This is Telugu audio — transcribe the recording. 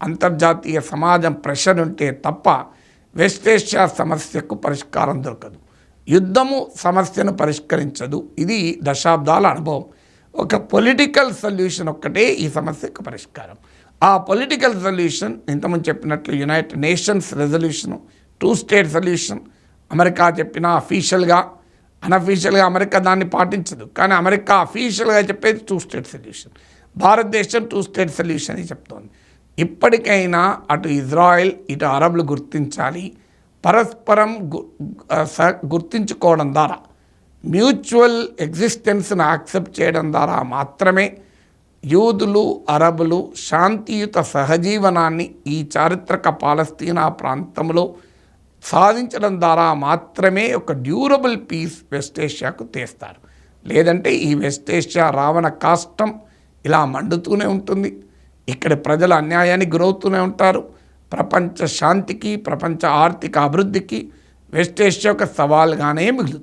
అంతర్జాతీయ సమాజం ప్రెషర్ ఉంటే తప్ప వెస్ట్ ఏషియా సమస్యకు పరిష్కారం దొరకదు. యుద్ధము సమస్యను పరిష్కరించదు. ఇది దశాబ్దాల అనుభవం. ఒక పొలిటికల్ సొల్యూషన్ ఒక్కటే ఈ సమస్యకు పరిష్కారం. ఆ పొలిటికల్ సొల్యూషన్ ఇంతకుముందు చెప్పినట్లు United Nations resolution, 2 state solution. America చెప్పిన అఫీషియల్గా, అన్అఫీషియల్గా అమెరికా దాన్ని పాటించదు. కానీ అమెరికా అఫీషియల్గా చెప్పేది 2 స్టేట్ సొల్యూషన్. భారతదేశం 2 స్టేట్ సొల్యూషన్ అని చెప్తోంది. ఇప్పటికైనా అటు ఇజ్రాయెల్ ఇటు అరబ్లు గుర్తించాలి. పరస్పరం గుర్తించుకోవడం ద్వారా, మ్యూచువల్ ఎగ్జిస్టెన్స్ను యాక్సెప్ట్ చేయడం ద్వారా మాత్రమే యూదులు అరబులు శాంతియుత సహజీవనాన్ని ఈ చారిత్రక పాలస్తీనా ప్రాంతంలో సాధించడం ద్వారా మాత్రమే ఒక డ్యూరబుల్ పీస్ వెస్ట్ ఏషియాకు తెస్తారు. లేదంటే ఈ వెస్ట్ ఏషియా రావణ కాష్టం ఇలా మండుతూనే ఉంటుంది. ఇక్కడ ప్రజల అన్యాయానికి గురవుతూనే ఉంటారు. ప్రపంచ శాంతికి, ప్రపంచ ఆర్థిక అభివృద్ధికి వెస్ట్ ఏషియా ఒక సవాల్గానే మిగులుతుంది.